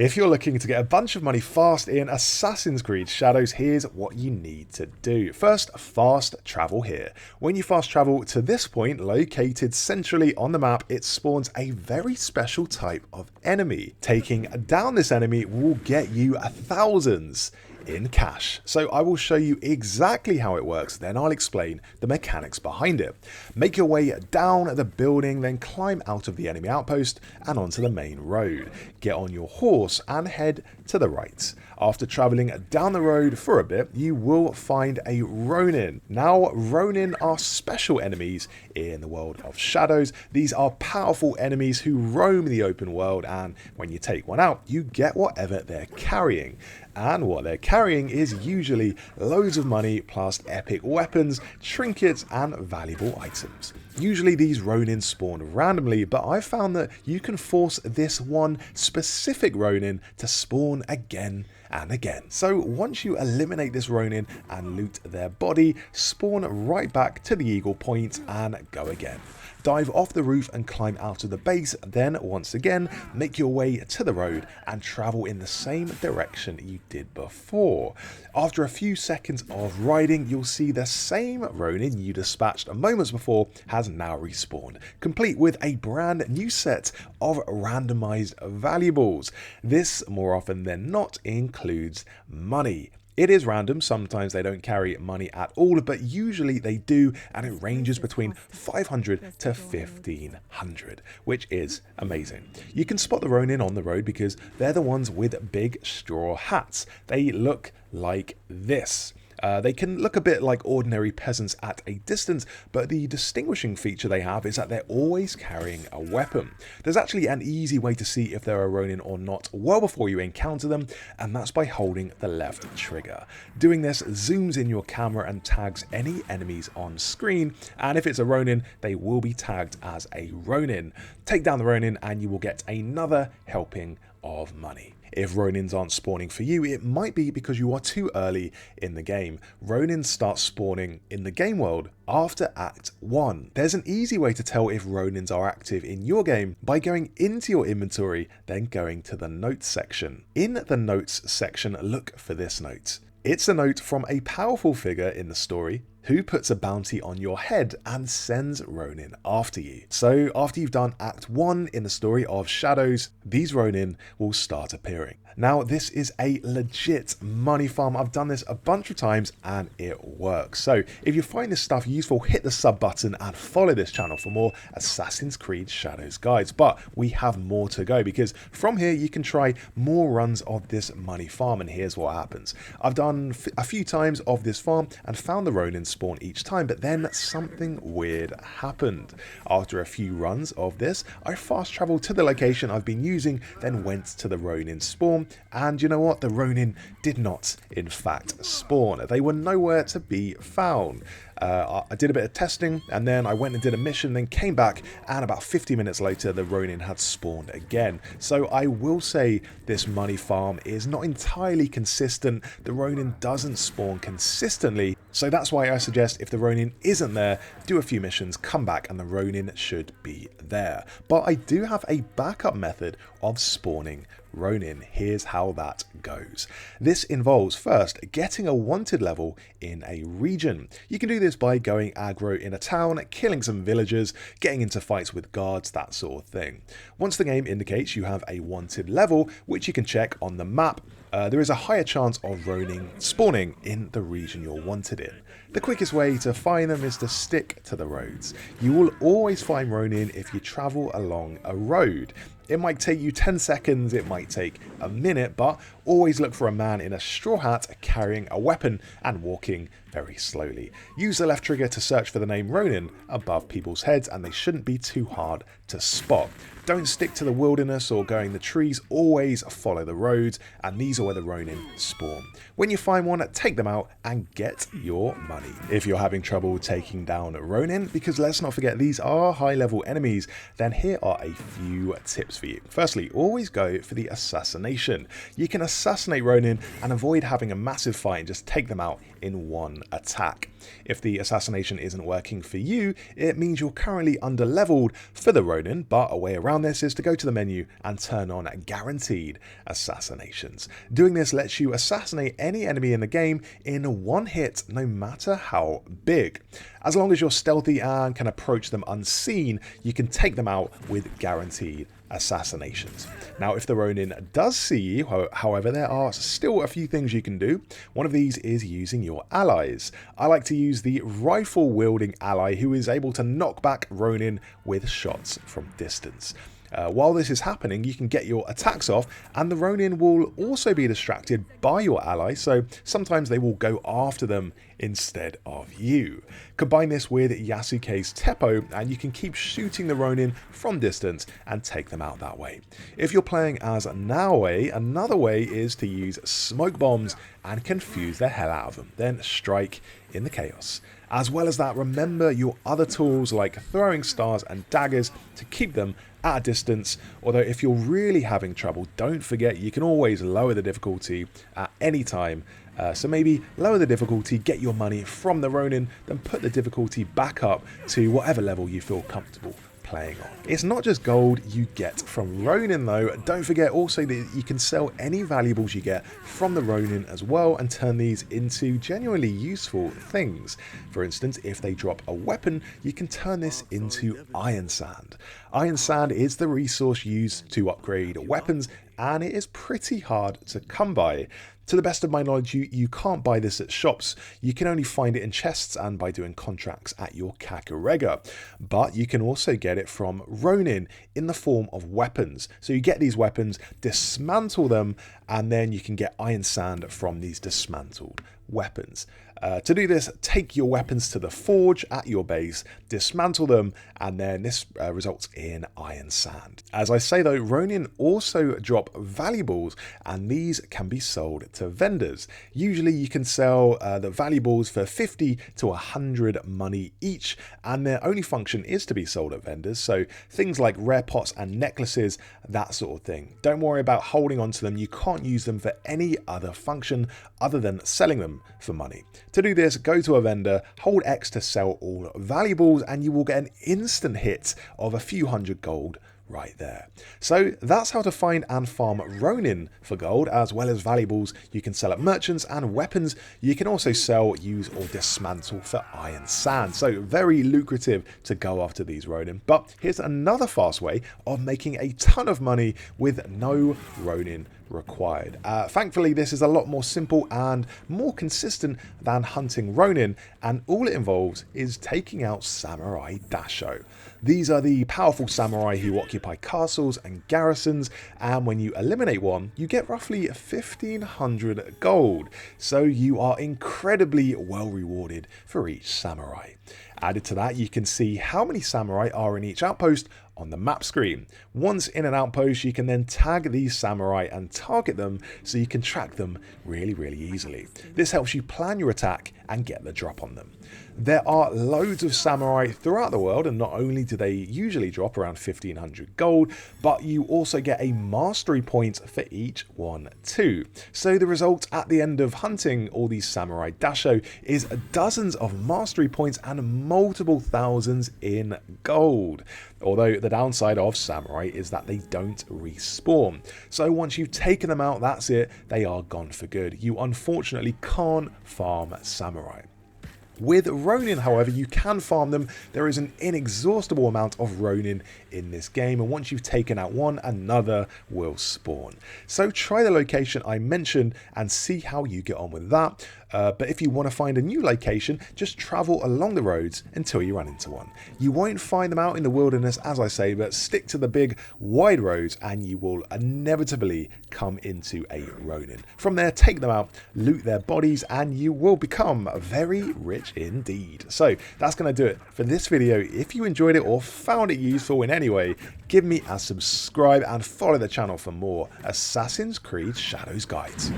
If you're looking to get a bunch of money fast in Assassin's Creed Shadows, here's what you need to do. First, fast travel here. When you fast travel to this point, located centrally on the map, it spawns a very special type of enemy. Taking down this enemy will get you thousands in cash. So I will show you exactly how it works, then I'll explain the mechanics behind it. Make your way down the building, then climb out of the enemy outpost and onto the main road. Get on your horse and head to the right. After travelling down the road for a bit, you will find a ronin. Now, ronin are special enemies in the world of Shadows. These are powerful enemies who roam the open world, and when you take one out, you get whatever they're carrying. And what they're carrying is usually loads of money plus epic weapons, trinkets and valuable items. Usually these ronin spawn randomly, but I've found that you can force this one specific ronin to spawn again and again. So once you eliminate this ronin and loot their body, spawn right back to the Eagle Point and go again. Dive off the roof and climb out of the base, then once again make your way to the road and travel in the same direction you did before. After a few seconds of riding, you'll see the same ronin you dispatched moments before has now respawned, complete with a brand new set of randomized valuables. This, more often than not, includes money. It is random, sometimes they don't carry money at all, but usually they do, and it ranges between 500 to 1500, which is amazing. You can spot the ronin on the road because they're the ones with big straw hats. They look like this. They can look a bit like ordinary peasants at a distance, but the distinguishing feature they have is that they're always carrying a weapon. There's actually an easy way to see if they're a ronin or not well before you encounter them, and that's by holding the left trigger. Doing this zooms in your camera and tags any enemies on screen, and if it's a ronin, they will be tagged as a ronin. Take down the ronin and you will get another helping of money. If ronins aren't spawning for you, it might be because you are too early in the game. Ronins start spawning in the game world after Act 1. There's an easy way to tell if ronins are active in your game by going into your inventory, then going to the notes section. In the notes section, look for this note. It's a note from a powerful figure in the story who puts a bounty on your head and sends ronin after you. So after you've done Act 1 in the story of Shadows, these ronin will start appearing. Now this is a legit money farm. I've done this a bunch of times and it works. So if you find this stuff useful, hit the sub button and follow this channel for more Assassin's Creed Shadows guides. But we have more to go because from here you can try more runs of this money farm, and here's what happens. I've done a few times of this farm and found the ronin spawn each time, but then something weird happened. After a few runs of this, I fast traveled to the location I've been using, then went to the ronin spawn, and you know what? The ronin did not in fact spawn. They were nowhere to be found. I did a bit of testing and then I went and did a mission, then came back, and about 50 minutes later the ronin had spawned again. So I will say this money farm is not entirely consistent. The ronin doesn't spawn consistently, so that's why I suggest if the ronin isn't there, do a few missions, come back, and the ronin should be there. But I do have a backup method of spawning ronin. Here's how that goes. This involves first getting a wanted level in a region. You can do this by going aggro in a town, killing some villagers, getting into fights with guards, that sort of thing. Once the game indicates you have a wanted level, which you can check on the map, there is a higher chance of ronin spawning in the region you're wanted in. The quickest way to find them is to stick to the roads. You will always find ronin if you travel along a road. It might take you 10 seconds, it might take a minute, but always look for a man in a straw hat carrying a weapon and walking very slowly. Use the left trigger to search for the name Ronin above people's heads, and they shouldn't be too hard to spot. Don't stick to the wilderness or going the trees, always follow the roads, and these are where the Ronin spawn. When you find one, take them out and get your money. If you're having trouble taking down Ronin, because let's not forget these are high level enemies, then here are a few tips for you. Firstly, always go for the assassination. You can assassinate Ronin and avoid having a massive fight and just take them out in one attack. If the assassination isn't working for you, it means you're currently underleveled for the ronin, but a way around this is to go to the menu and turn on guaranteed assassinations. Doing this lets you assassinate any enemy in the game in one hit, no matter how big. As long as you're stealthy and can approach them unseen, you can take them out with guaranteed assassinations. Now, if the ronin does see you, however, there are still a few things you can do. One of these is using your allies. I like to use the rifle-wielding ally who is able to knock back ronin with shots from distance. While this is happening, you can get your attacks off, and the ronin will also be distracted by your ally, so sometimes they will go after them instead of you. Combine this with Yasuke's Teppo, and you can keep shooting the ronin from distance and take them out that way. If you're playing as Naoe, another way is to use smoke bombs and confuse the hell out of them, then strike in the chaos. As well as that, remember your other tools like throwing stars and daggers to keep them at a distance, although if you're really having trouble, don't forget you can always lower the difficulty at any time. So maybe lower the difficulty, get your money from the ronin, then put the difficulty back up to whatever level you feel comfortable playing on. It's not just gold you get from ronin though. Don't forget also that you can sell any valuables you get from the ronin as well and turn these into genuinely useful things. For instance, if they drop a weapon, you can turn this into iron sand. Iron sand is the resource used to upgrade weapons, and it is pretty hard to come by. To the best of my knowledge, you can't buy this at shops. You can only find it in chests and by doing contracts at your Kakarega. But you can also get it from ronin in the form of weapons. So you get these weapons, dismantle them, and then you can get iron sand from these dismantled weapons. To do this, take your weapons to the forge at your base, dismantle them, and then this results in iron sand. As I say though, ronin also drop valuables, and these can be sold to vendors. Usually you can sell the valuables for 50 to 100 money each, and their only function is to be sold at vendors, so things like rare pots and necklaces, that sort of thing. Don't worry about holding on to them, you can't use them for any other function other than selling them for money. To do this, go to a vendor, hold X to sell all valuables, and you will get an instant hit of a few hundred gold right there. So that's how to find and farm ronin for gold, as well as valuables you can sell at merchants, and weapons you can also sell, use or dismantle for iron sand. So very lucrative to go after these ronin. But here's another fast way of making a ton of money with no ronin required. Thankfully, this is a lot more simple and more consistent than hunting ronin, and all it involves is taking out samurai dasho. These are the powerful samurai who occupy castles and garrisons, and when you eliminate one, you get roughly 1500 gold. So you are incredibly well rewarded for each samurai. Added to that, you can see how many samurai are in each outpost on the map screen. Once in an outpost, you can then tag these samurai and target them so you can track them really easily. This helps you plan your attack and get the drop on them. There are loads of samurai throughout the world, and not only do they usually drop around 1500 gold, but you also get a mastery point for each one too. So the result at the end of hunting all these samurai dasho is dozens of mastery points and multiple thousands in gold. Although the downside of samurai is that they don't respawn. So once you've taken them out, that's it, they are gone for good. You unfortunately can't farm samurai. With ronin, however, you can farm them. There is an inexhaustible amount of ronin in this game, and once you've taken out one, another will spawn. So try the location I mentioned and see how you get on with that. But if you want to find a new location, just travel along the roads until you run into one. You won't find them out in the wilderness, as I say, but stick to the big, wide roads and you will inevitably come into a ronin. From there, take them out, loot their bodies, and you will become very rich indeed. So that's going to do it for this video. If you enjoyed it or found it useful in any way, give me a subscribe and follow the channel for more Assassin's Creed Shadows guides.